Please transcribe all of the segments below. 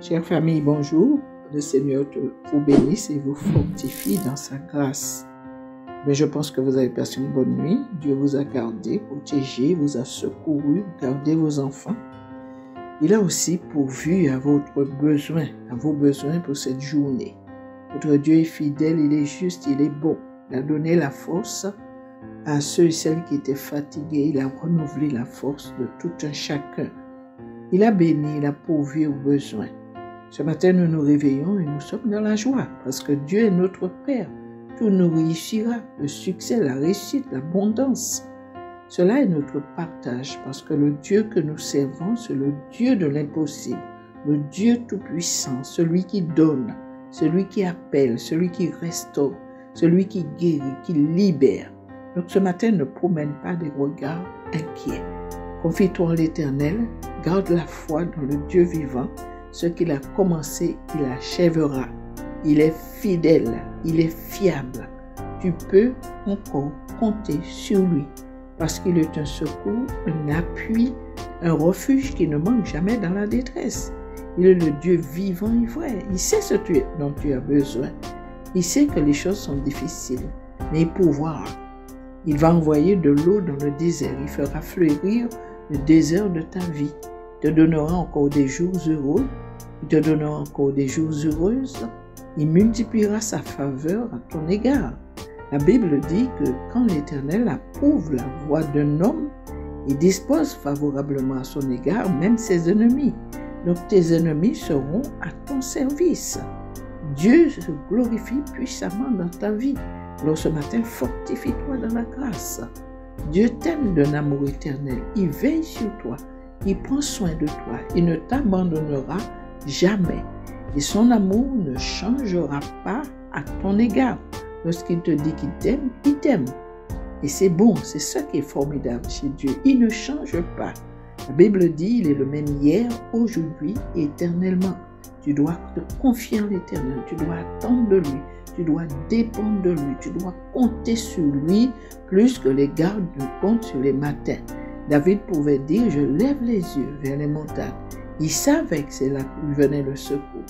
Chère famille, bonjour. Le Seigneur vous bénisse et vous fortifie dans sa grâce. Mais je pense que vous avez passé une bonne nuit. Dieu vous a gardé, protégé, vous a secouru, gardé vos enfants. Il a aussi pourvu à votre besoin, à vos besoins pour cette journée. Votre Dieu est fidèle, il est juste, il est bon. Il a donné la force à ceux et celles qui étaient fatigués. Il a renouvelé la force de tout un chacun. Il a béni, il a pourvu aux besoins. Ce matin, nous nous réveillons et nous sommes dans la joie parce que Dieu est notre Père. Tout nous réussira, le succès, la réussite, l'abondance. Cela est notre partage parce que le Dieu que nous servons, c'est le Dieu de l'impossible, le Dieu tout-puissant, celui qui donne, celui qui appelle, celui qui restaure, celui qui guérit, qui libère. Donc ce matin, ne promène pas des regards inquiets. Confie-toi en l'Éternel, garde la foi dans le Dieu vivant. Ce qu'il a commencé, il achèvera. Il est fidèle, il est fiable. Tu peux encore compter sur lui parce qu'il est un secours, un appui, un refuge qui ne manque jamais dans la détresse. Il est le Dieu vivant et vrai. Il sait ce dont tu as besoin. Il sait que les choses sont difficiles, mais il pourvoira. Il va envoyer de l'eau dans le désert. Il fera fleurir le désert de ta vie. Il te donnera encore des jours heureux. Il te donnera encore des jours heureuses. Il multipliera sa faveur à ton égard. La Bible dit que quand l'Éternel approuve la voie d'un homme, il dispose favorablement à son égard même ses ennemis. Donc tes ennemis seront à ton service. Dieu se glorifie puissamment dans ta vie. Alors ce matin, fortifie-toi dans la grâce. Dieu t'aime d'un amour éternel. Il veille sur toi. Il prend soin de toi. Il ne t'abandonnera jamais. Et son amour ne changera pas à ton égard. Lorsqu'il te dit qu'il t'aime, il t'aime. Et c'est bon, c'est ça qui est formidable chez Dieu. Il ne change pas. La Bible dit, il est le même hier, aujourd'hui et éternellement. Tu dois te confier en l'Éternel. Tu dois attendre de lui. Tu dois dépendre de lui. Tu dois compter sur lui plus que les gardes ne comptent sur les matins. David pouvait dire, je lève les yeux vers les montagnes. Il savait que c'est là qu'il venait le secours.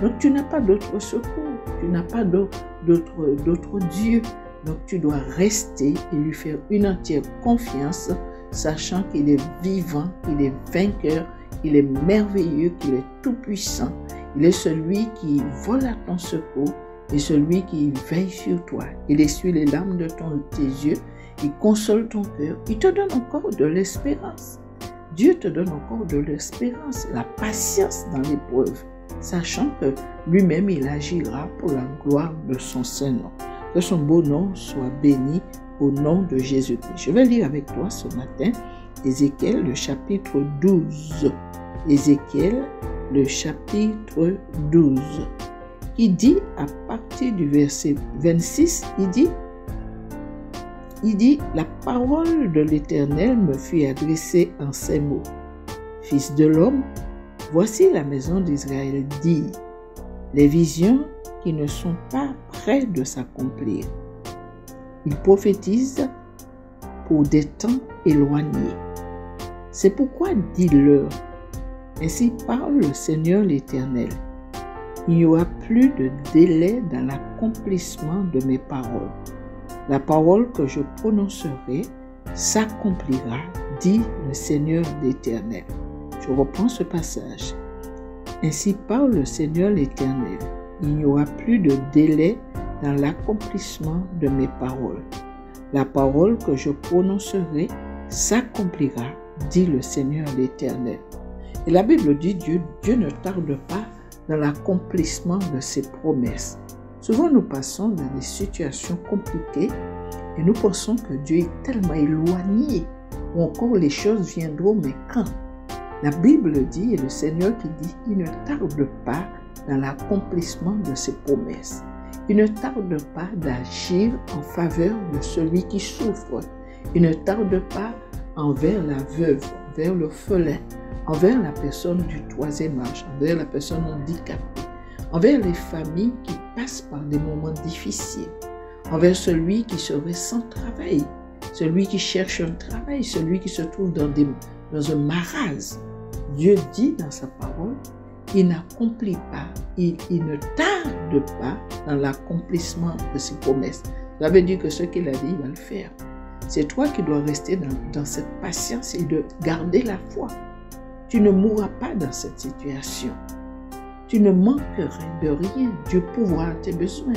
Donc tu n'as pas d'autre secours, tu n'as pas d'autre Dieu. Donc tu dois rester et lui faire une entière confiance, sachant qu'il est vivant, qu'il est vainqueur, qu'il est merveilleux, qu'il est tout-puissant. Il est celui qui vole à ton secours et celui qui veille sur toi. Il essuie les larmes de tes yeux, il console ton cœur, il te donne encore de l'espérance. Dieu te donne encore de l'espérance, la patience dans l'épreuve, sachant que lui-même, il agira pour la gloire de son Saint-Nom. Que son beau nom soit béni au nom de Jésus-Christ. Je vais lire avec toi ce matin Ézéchiel, le chapitre 12. Ézéchiel, le chapitre 12, qui dit à partir du verset 26, il dit, la parole de l'Éternel me fut adressée en ces mots. Fils de l'homme, voici la maison d'Israël dit, les visions qui ne sont pas près de s'accomplir. Ils prophétisent pour des temps éloignés. C'est pourquoi dis-leur, ainsi parle le Seigneur l'Éternel. Il n'y aura plus de délai dans l'accomplissement de mes paroles. La parole que je prononcerai s'accomplira, dit le Seigneur l'Éternel. Je reprends ce passage. Ainsi parle le Seigneur l'Éternel. Il n'y aura plus de délai dans l'accomplissement de mes paroles. La parole que je prononcerai s'accomplira, dit le Seigneur l'Éternel. Et la Bible dit Dieu ne tarde pas dans l'accomplissement de ses promesses. Souvent nous passons dans des situations compliquées et nous pensons que Dieu est tellement éloigné ou encore les choses viendront, mais quand? La Bible dit, et le Seigneur qui dit, il ne tarde pas dans l'accomplissement de ses promesses. Il ne tarde pas d'agir en faveur de celui qui souffre. Il ne tarde pas envers la veuve, envers l'orphelin, envers la personne du troisième âge, envers la personne handicapée, envers les familles qui passent par des moments difficiles, envers celui qui serait sans travail, celui qui cherche un travail, celui qui se trouve dans un marasme. Dieu dit dans sa parole il n'accomplit pas, il ne tarde pas dans l'accomplissement de ses promesses. Ça veut dire que ce qu'il a dit, il va le faire. C'est toi qui dois rester dans cette patience et de garder la foi. Tu ne mourras pas dans cette situation. Tu ne manqueras de rien. Dieu pourvoira tes besoins.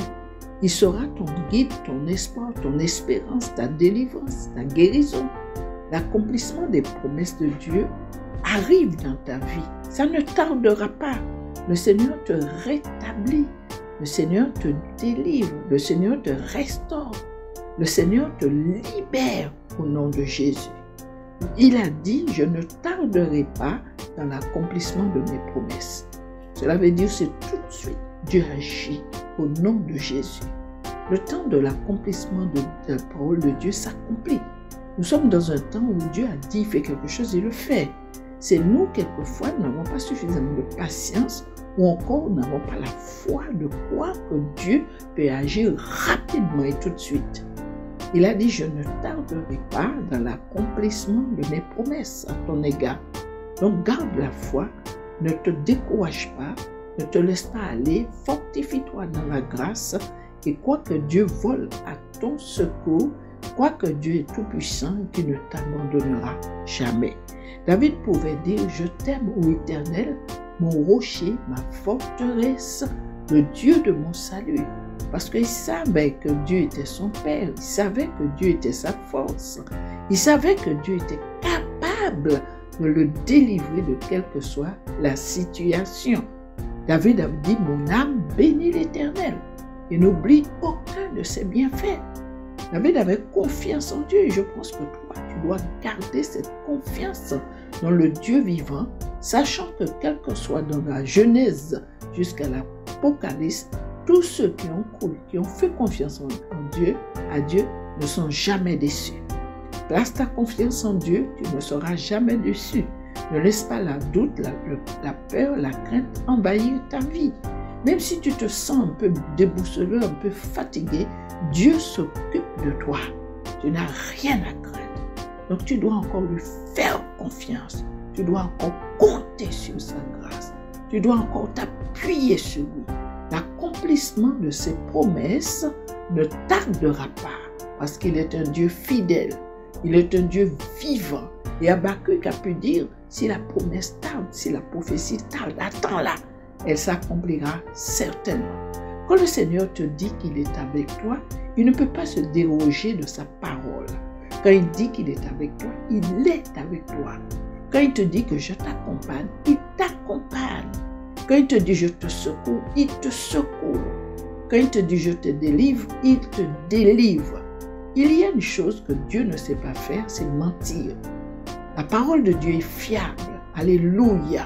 Il sera ton guide, ton espoir, ton espérance, ta délivrance, ta guérison. L'accomplissement des promesses de Dieu arrive dans ta vie. Ça ne tardera pas. Le Seigneur te rétablit. Le Seigneur te délivre. Le Seigneur te restaure. Le Seigneur te libère au nom de Jésus. Il a dit, je ne tarderai pas dans l'accomplissement de mes promesses. Cela veut dire c'est tout de suite. Dieu agit au nom de Jésus. Le temps de l'accomplissement de la parole de Dieu s'accomplit. Nous sommes dans un temps où Dieu a dit, il fait quelque chose, il le fait. C'est nous, quelquefois, nous n'avons pas suffisamment de patience ou encore nous n'avons pas la foi de croire que Dieu peut agir rapidement et tout de suite. Il a dit, je ne tarderai pas dans l'accomplissement de mes promesses à ton égard. Donc garde la foi, ne te décourage pas, ne te laisse pas aller, fortifie-toi dans la grâce et crois que Dieu vole à ton secours, crois que Dieu est tout-puissant et qu'il ne t'abandonnera jamais. David pouvait dire, je t'aime, ô Éternel, mon rocher, ma forteresse, le Dieu de mon salut. Parce qu'il savait que Dieu était son Père, il savait que Dieu était sa force, il savait que Dieu était capable de le délivrer de quelle que soit la situation. David a dit, mon âme bénit l'Éternel et n'oublie aucun de ses bienfaits. David avait confiance en Dieu et je pense que toi, tu dois garder cette confiance dans le Dieu vivant, sachant que quel que soit dans la Genèse jusqu'à l'Apocalypse, tous ceux qui ont fait confiance en Dieu, à Dieu, ne sont jamais déçus. Place ta confiance en Dieu, tu ne seras jamais déçu. Ne laisse pas la doute, la peur, la crainte envahir ta vie. Même si tu te sens un peu déboussolé, un peu fatigué, Dieu s'occupe de toi. Tu n'as rien à craindre. Donc tu dois encore lui faire confiance. Tu dois encore compter sur sa grâce. Tu dois encore t'appuyer sur lui. L'accomplissement de ses promesses ne tardera pas parce qu'il est un Dieu fidèle. Il est un Dieu vivant. Et Habakkuk a pu dire, si la promesse tarde, si la prophétie tarde, attends-la. Elle s'accomplira certainement. Quand le Seigneur te dit qu'il est avec toi, il ne peut pas se déroger de sa parole. Quand il dit qu'il est avec toi, il est avec toi. Quand il te dit que je t'accompagne, il t'accompagne. Quand il te dit je te secours, il te secourt. Quand il te dit je te délivre, il te délivre. Il y a une chose que Dieu ne sait pas faire, c'est mentir. La parole de Dieu est fiable. Alléluia.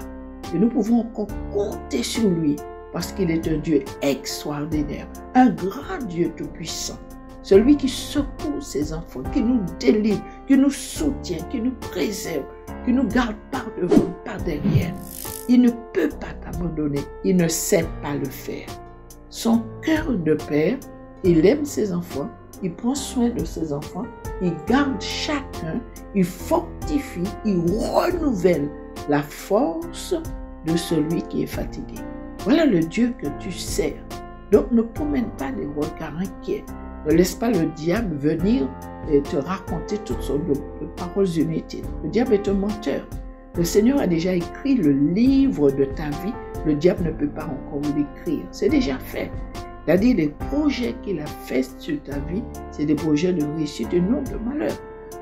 Et nous pouvons encore compter sur lui parce qu'il est un Dieu extraordinaire, un grand Dieu tout-puissant. Celui qui secoue ses enfants, qui nous délivre, qui nous soutient, qui nous préserve, qui nous garde par devant, par derrière. Il ne peut pas t'abandonner, il ne sait pas le faire. Son cœur de père, il aime ses enfants, il prend soin de ses enfants, il garde chacun, il fortifie, il renouvelle la force de celui qui est fatigué. Voilà le Dieu que tu sers. Donc ne promène pas des regards inquiets. Ne laisse pas le diable venir et te raconter toutes sortes de paroles inutiles. Le diable est un menteur. Le Seigneur a déjà écrit le livre de ta vie. Le diable ne peut pas encore l'écrire. C'est déjà fait. Il a dit les projets qu'il a faits sur ta vie, c'est des projets de réussite et non de malheur.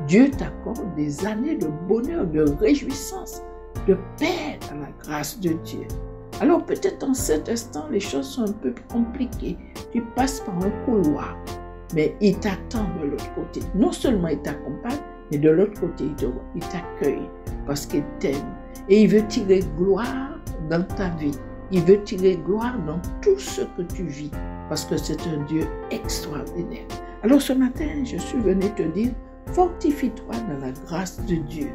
Dieu t'accorde des années de bonheur, de réjouissance, de paix dans la grâce de Dieu. Alors peut-être en cet instant, les choses sont un peu compliquées. Tu passes par un couloir, mais il t'attend de l'autre côté. Non seulement il t'accompagne, mais de l'autre côté, il t'accueille parce qu'il t'aime. Et il veut tirer gloire dans ta vie. Il veut tirer gloire dans tout ce que tu vis parce que c'est un Dieu extraordinaire. Alors ce matin, je suis venu te dire, fortifie-toi dans la grâce de Dieu.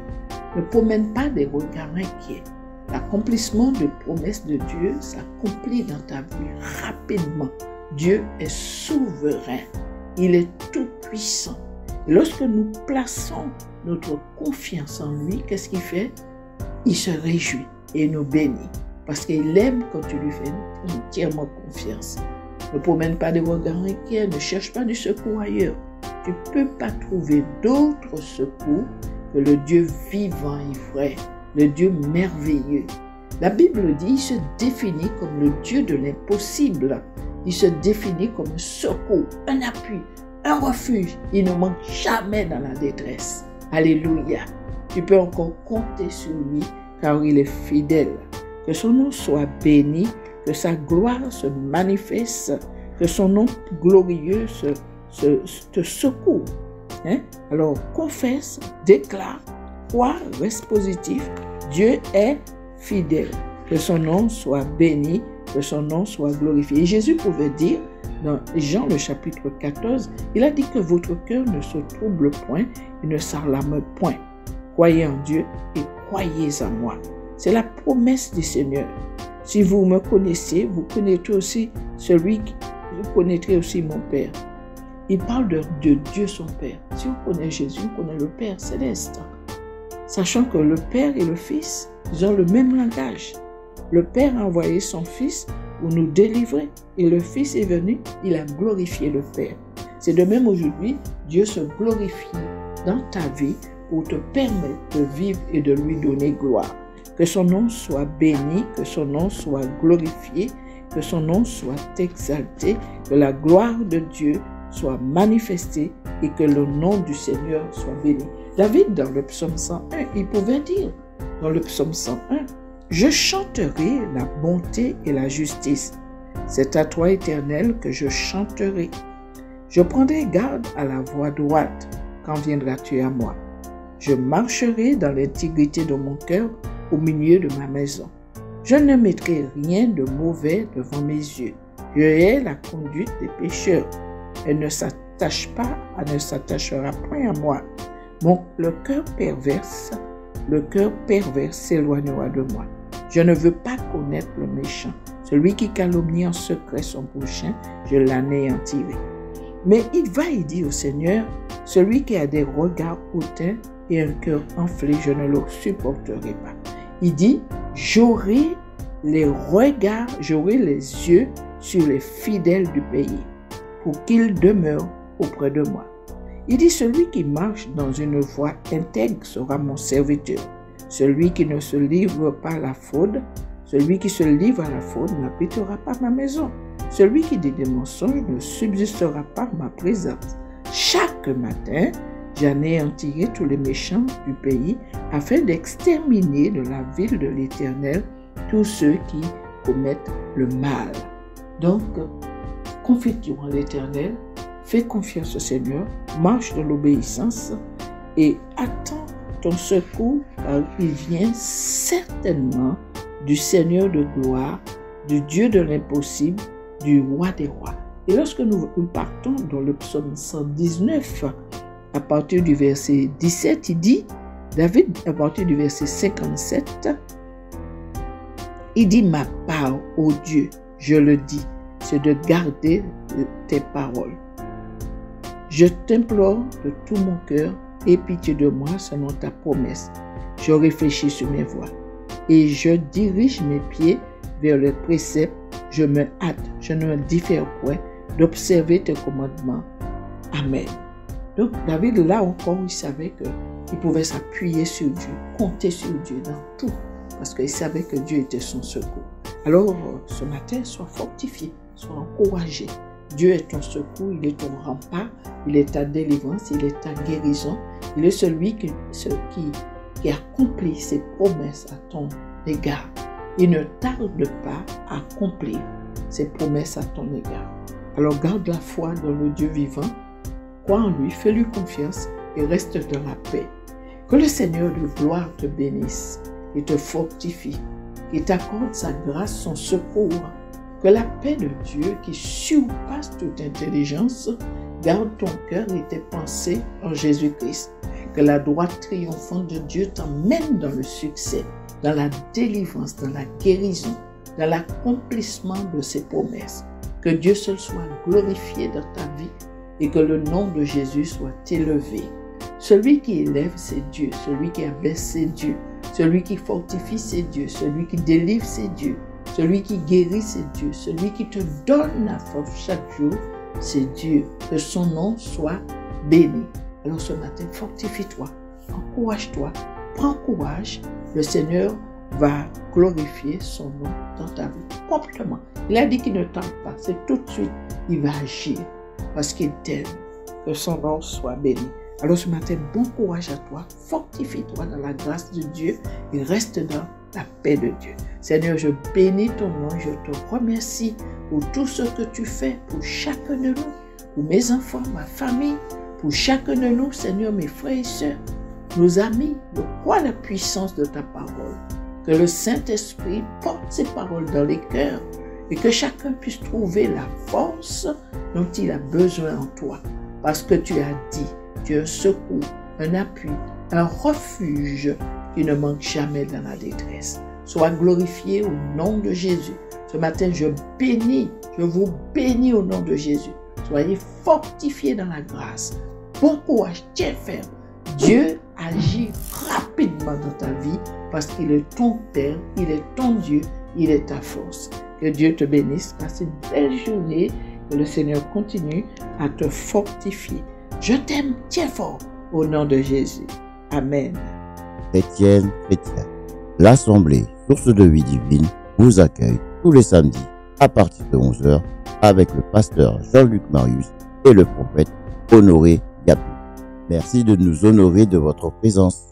Ne promène pas des regards inquiets. L'accomplissement des promesses de Dieu s'accomplit dans ta vie rapidement. Dieu est souverain. Il est tout puissant. Et lorsque nous plaçons notre confiance en lui, qu'est-ce qu'il fait? Il se réjouit et nous bénit. parce qu'il aime quand tu lui fais entièrement confiance. Ne promène pas des regards inquiets, ne cherche pas du secours ailleurs. Tu ne peux pas trouver d'autre secours que le Dieu vivant et vrai, le Dieu merveilleux. La Bible dit, il se définit comme le Dieu de l'impossible. Il se définit comme un secours, un appui, un refuge. Il ne manque jamais dans la détresse. Alléluia. Tu peux encore compter sur lui car il est fidèle. Que son nom soit béni, que sa gloire se manifeste, que son nom glorieux te secoue. Alors confesse, déclare, crois, reste positif. Dieu est fidèle. Que son nom soit béni, que son nom soit glorifié. Et Jésus pouvait dire dans Jean le chapitre 14, il a dit que votre cœur ne se trouble point et ne s'alarme point. Croyez en Dieu et croyez en moi. C'est la promesse du Seigneur. Si vous me connaissez, vous connaîtrez aussi vous connaîtrez aussi mon Père. Il parle de Dieu son Père. Si on connaît Jésus, on connaît le Père céleste. Sachant que le Père et le Fils, ils ont le même langage. Le Père a envoyé son Fils pour nous délivrer et le Fils est venu, il a glorifié le Père. C'est de même aujourd'hui, Dieu se glorifie dans ta vie pour te permettre de vivre et de lui donner gloire. Que son nom soit béni, que son nom soit glorifié, que son nom soit exalté, que la gloire de Dieu soit manifestée et que le nom du Seigneur soit béni. David, dans le psaume 101, il pouvait dire, dans le psaume 101, « Je chanterai la bonté et la justice. C'est à toi, Éternel, que je chanterai. Je prendrai garde à la voie droite. Quand viendras-tu à moi? Je marcherai dans l'intégrité de mon cœur au milieu de ma maison. Je ne mettrai rien de mauvais devant mes yeux. Je hais la conduite des pécheurs. Elle ne s'attachera point à moi. Le cœur pervers s'éloignera de moi. Je ne veux pas connaître le méchant. Celui qui calomnie en secret son prochain, je l'anéantirai. Mais il va y dire au Seigneur, celui qui a des regards hautains et un cœur enflé, je ne le supporterai pas. Il dit, j'aurai les yeux sur les fidèles du pays, pour qu'ils demeurent auprès de moi. Il dit, celui qui marche dans une voie intègre sera mon serviteur. Celui qui ne se livre pas à la fraude, celui qui se livre à la fraude n'habitera pas ma maison. Celui qui dit des mensonges ne subsistera pas ma présence. Chaque matin, j'anéantirai tous les méchants du pays afin d'exterminer de la ville de l'Éternel tous ceux qui commettent le mal. Donc, confie-toi en l'Éternel, fais confiance au Seigneur, marche dans l'obéissance et attends ton secours car il vient certainement du Seigneur de gloire, du Dieu de l'impossible, du roi des rois. Et lorsque nous partons dans le psaume 119, à partir du verset 17, il dit, David, à partir du verset 57, il dit, ma part, ô Dieu, je le dis, c'est de garder tes paroles. Je t'implore de tout mon cœur, aie pitié de moi selon ta promesse. Je réfléchis sur mes voies et je dirige mes pieds vers les préceptes. Je me hâte, je ne diffère point d'observer tes commandements. Amen. Donc David, là encore, il savait qu'il pouvait s'appuyer sur Dieu, compter sur Dieu dans tout, parce qu'il savait que Dieu était son secours. Alors, ce matin, sois fortifié, sois encouragé. Dieu est ton secours, il est ton rempart, il est ta délivrance, il est ta guérison. Il est celui qui accomplit ses promesses à ton égard. Il ne tarde pas à accomplir ses promesses à ton égard. Alors garde la foi dans le Dieu vivant, crois en lui, fais-lui confiance et reste dans la paix. Que le Seigneur de gloire te bénisse et te fortifie, et t'accorde sa grâce, son secours. Que la paix de Dieu qui surpasse toute intelligence garde ton cœur et tes pensées en Jésus-Christ. Que la droite triomphante de Dieu t'emmène dans le succès, dans la délivrance, dans la guérison, dans l'accomplissement de ses promesses. Que Dieu seul soit glorifié dans ta vie et que le nom de Jésus soit élevé. Celui qui élève, c'est Dieu. Celui qui abaisse, c'est Dieu. Celui qui fortifie, c'est Dieu. Celui qui délivre, c'est Dieu. Celui qui guérit, c'est Dieu. Celui qui te donne la force chaque jour, c'est Dieu. Que son nom soit béni. Alors ce matin, fortifie-toi, encourage-toi, prends courage. Le Seigneur va glorifier son nom dans ta vie complètement. Il a dit qu'il ne tente pas, c'est tout de suite, il va agir parce qu'il t'aime. Que son nom soit béni. Alors ce matin, bon courage à toi, fortifie-toi dans la grâce de Dieu et reste dans la paix de Dieu. Seigneur, je bénis ton nom, je te remercie pour tout ce que tu fais pour chacun de nous, pour mes enfants, ma famille, pour chacun de nous, Seigneur, mes frères et sœurs, nos amis. Je crois à la puissance de ta parole. Que le Saint-Esprit porte ces paroles dans les cœurs et que chacun puisse trouver la force dont il a besoin en toi. Parce que tu as dit, tu es un secours, un appui, un refuge qui ne manque jamais dans la détresse. Sois glorifié au nom de Jésus. Ce matin, je vous bénis au nom de Jésus. Soyez fortifiés dans la grâce. Bon courage, tiens ferme. Dieu agit rapidement dans ta vie parce qu'il est ton Père, il est ton Dieu, il est ta force. Que Dieu te bénisse. Passe une belle journée. Que le Seigneur continue à te fortifier. Je t'aime, tiens fort, au nom de Jésus. Amen. Chrétienne, l'Assemblée Source de Vie Divine vous accueille tous les samedis à partir de 11h avec le pasteur Jean-Luc Marius et le prophète Honoré Yapou. Merci de nous honorer de votre présence.